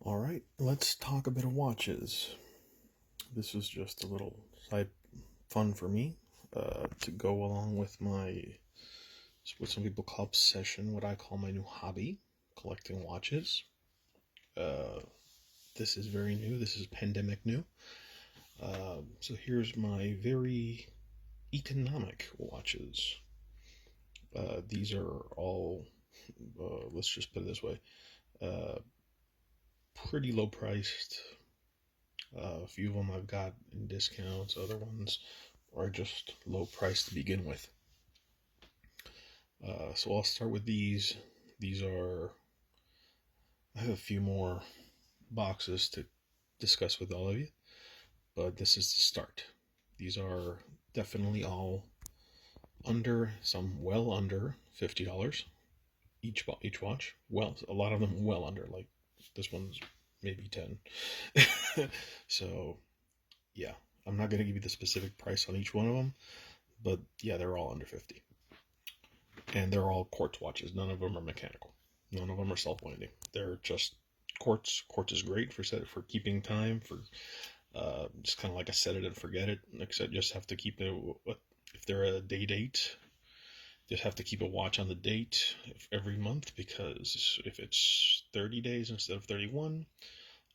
All right, let's talk a bit of watches. This is just a little side fun for me to go along with what some people call obsession, what I call my new hobby, collecting watches. Uh, this is very new. This is pandemic new. So here's my very economic watches. These are all, let's just put it this way, uh, pretty low priced. A few of them I've got in discounts, other ones are just low price to begin with. So I'll start with these. I have a few more boxes to discuss with all of you, but this is the start. These are definitely all some well under $50 each watch. Well, a lot of them well under, like this one's maybe 10. So yeah, I'm not going to give you the specific price on each one of them, but yeah, they're all under 50. And they're all quartz watches. None of them are mechanical. None of them are self-winding. They're just quartz. Quartz is great for keeping time, for just kind of like a set it and forget it. Except just have to keep it. If they're a date, just have to keep a watch on the date every month, because if it's 30 days instead of 31,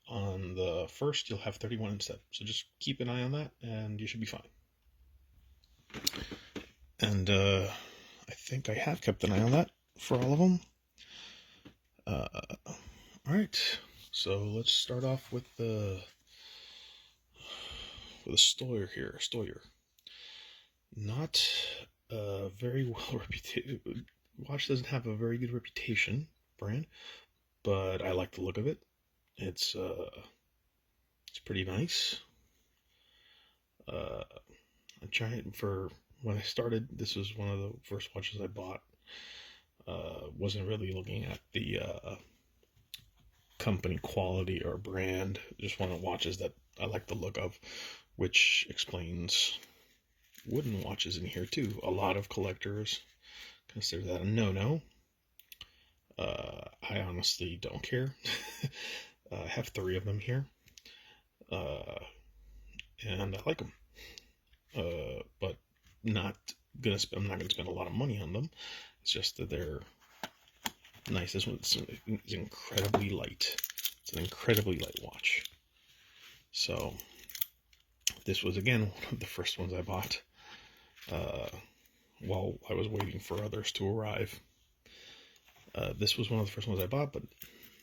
on the first you'll have 31 instead. So just keep an eye on that, and you should be fine. And I think I have kept an eye on that for all of them. All right, so let's start off with the Stoyer here. Stoyer, not a very well reputed watch. Doesn't have a very good reputation brand, but I like the look of it. It's pretty nice. I'm trying for when I started. This was one of the first watches I bought. Wasn't really looking at the company quality or brand. Just wanted watches that I like the look of, which explains wooden watches in here too. A lot of collectors consider that a no-no. I honestly don't care. I have 3 of them here, and I like them. But I'm not gonna spend a lot of money on them. It's just that they're nice. This one is incredibly light. It's an incredibly light watch. So this was again one of the first ones I bought while I was waiting for others to arrive. This was one of the first ones I bought, but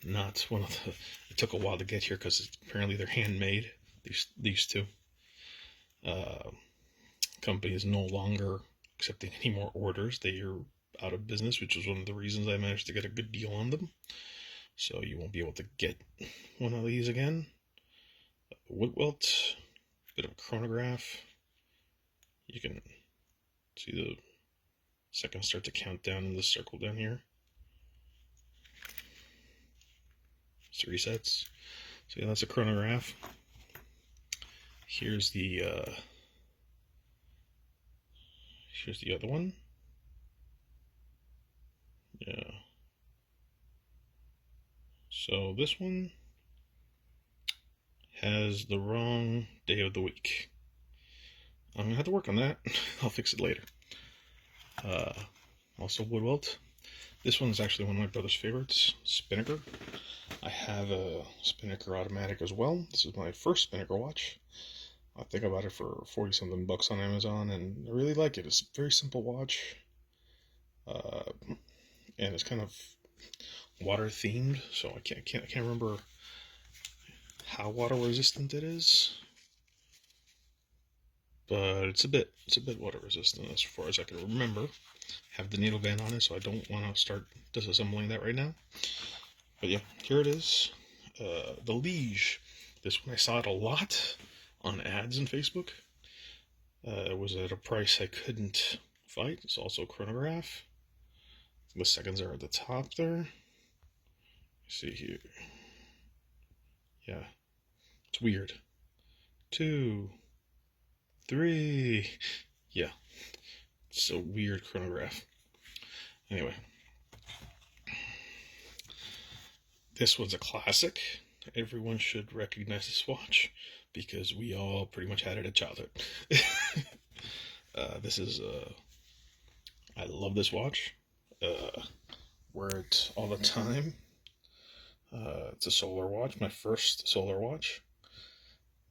not one of the. It took a while to get here because apparently they're handmade. These two. Company is no longer accepting any more orders. They are out of business, which is one of the reasons I managed to get a good deal on them. So you won't be able to get one of these again. Woodwelt, bit of a chronograph. You can see the seconds start to count down in the circle down here. It's resets. So yeah, that's a chronograph. Here's the other one. Yeah. So this one has the wrong day of the week. I'm gonna have to work on that. I'll fix it later. Also Woodwelt. This one is actually one of my brother's favorites, Spinnaker. I have a Spinnaker automatic as well. This is my first Spinnaker watch. I think I bought it for 40 something bucks on Amazon, and I really like it. It's a very simple watch, and it's kind of water themed. So I can't remember how water resistant it is, but it's a bit water resistant as far as I can remember. Have the needle band on it, so I don't want to start disassembling that right now. But yeah, here it is. The Liege. This one I saw it a lot on ads in Facebook. It was at a price I couldn't fight. It's also a chronograph. The seconds are at the top there. See here. Yeah, it's weird. 2, 3. Yeah, it's a weird chronograph. Anyway, this one's a classic. Everyone should recognize this watch because we all pretty much had it at childhood. This is, I love this watch. Wear it all the time. It's a solar watch, my first solar watch.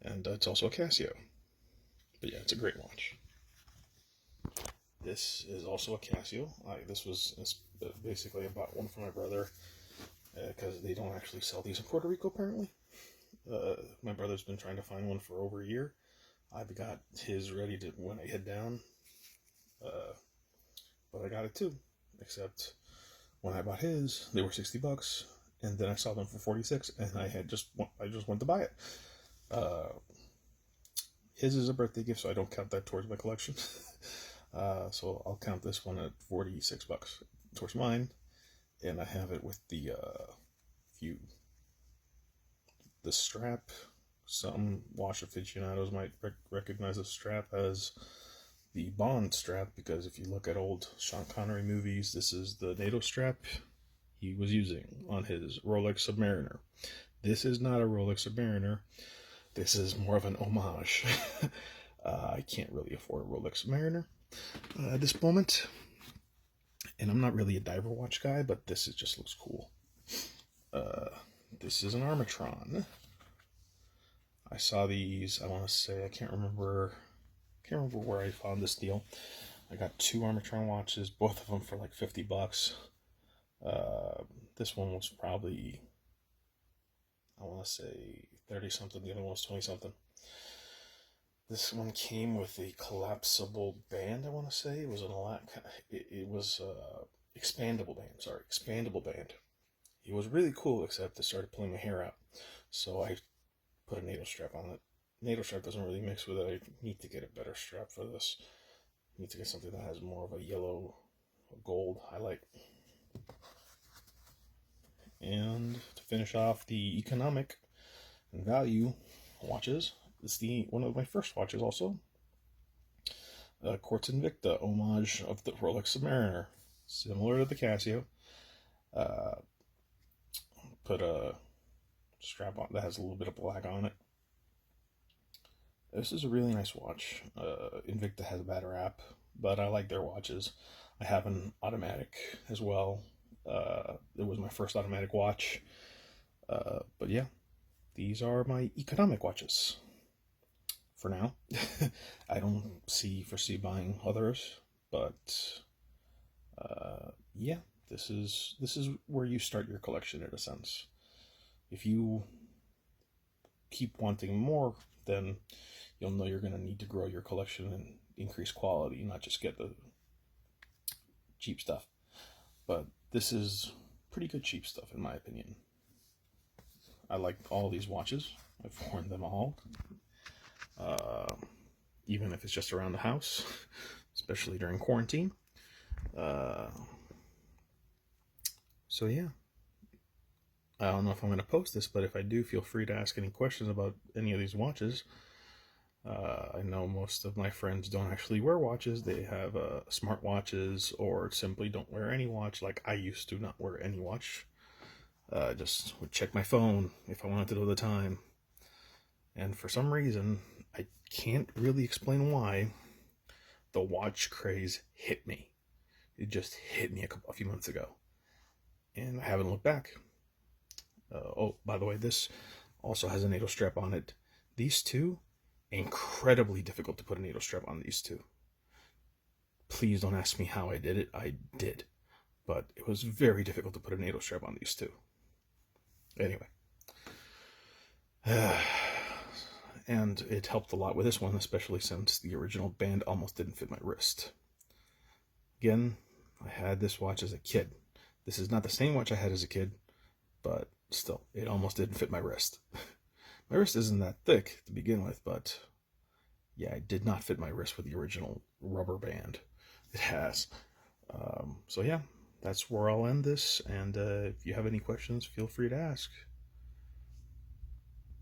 And it's also a Casio. But yeah, it's a great watch. This is also a Casio. This was basically I bought one for my brother because they don't actually sell these in Puerto Rico apparently. My brother's been trying to find one for over a year. I've got his ready to when I head down, but I got it too. Except when I bought his, they were $60, and then I saw them for 46, and I just went to buy it. His is a birthday gift, so I don't count that towards my collection. So I'll count this one at $46 towards mine, and I have it with the the strap. Some watch aficionados might recognize the strap as the Bond strap because if you look at old Sean Connery movies, this is the NATO strap he was using on his Rolex Submariner. This is not a Rolex Submariner. This is more of an homage. I can't really afford a Rolex Submariner at this moment. And I'm not really a diver watch guy, but this just looks cool. This is an Armatron. I saw these, I want to say, I can't remember where I found this deal. I got two Armatron watches, both of them for like $50. This one was probably, I want to say 30 something, the other one was 20 something. This one came with a collapsible band, I want to say. It was expandable band. It was really cool, except it started pulling my hair out. So I put a NATO strap on it. NATO strap doesn't really mix with it. I need to get a better strap for this. I need to get something that has more of a yellow, gold highlight. And to finish off the economic and value watches, it's one of my first watches also. Quartz Invicta, homage of the Rolex Submariner. Similar to the Casio. Put a strap on that has a little bit of black on it. This is a really nice watch. Invicta has a bad rap, but I like their watches. I have an automatic as well. It was my first automatic watch. But yeah, these are my economic watches for now. I don't foresee buying others, but yeah, this is where you start your collection in a sense. If you keep wanting more, then you'll know you're going to need to grow your collection and increase quality, not just get the cheap stuff. But this is pretty good cheap stuff in my opinion. I like all these watches. I've worn them all. Even if it's just around the house, especially during quarantine. So yeah. I don't know if I'm going to post this, but if I do, feel free to ask any questions about any of these watches. I know most of my friends don't actually wear watches. They have smart watches or simply don't wear any watch, like I used to not wear any watch. Just would check my phone if I wanted to know the time. And for some reason, I can't really explain why, the watch craze hit me. It just hit me a few months ago. And I haven't looked back. Oh, by the way, this also has a NATO strap on it. These two, incredibly difficult to put a NATO strap on these two. Please don't ask me how I did it. I did. But it was very difficult to put a NATO strap on these two. Anyway. And it helped a lot with this one, especially since the original band almost didn't fit my wrist. Again, I had this watch as a kid. This is not the same watch I had as a kid, but still, it almost didn't fit my wrist. My wrist isn't that thick to begin with, but yeah, it did not fit my wrist with the original rubber band it has. So yeah, that's where I'll end this, and if you have any questions, feel free to ask.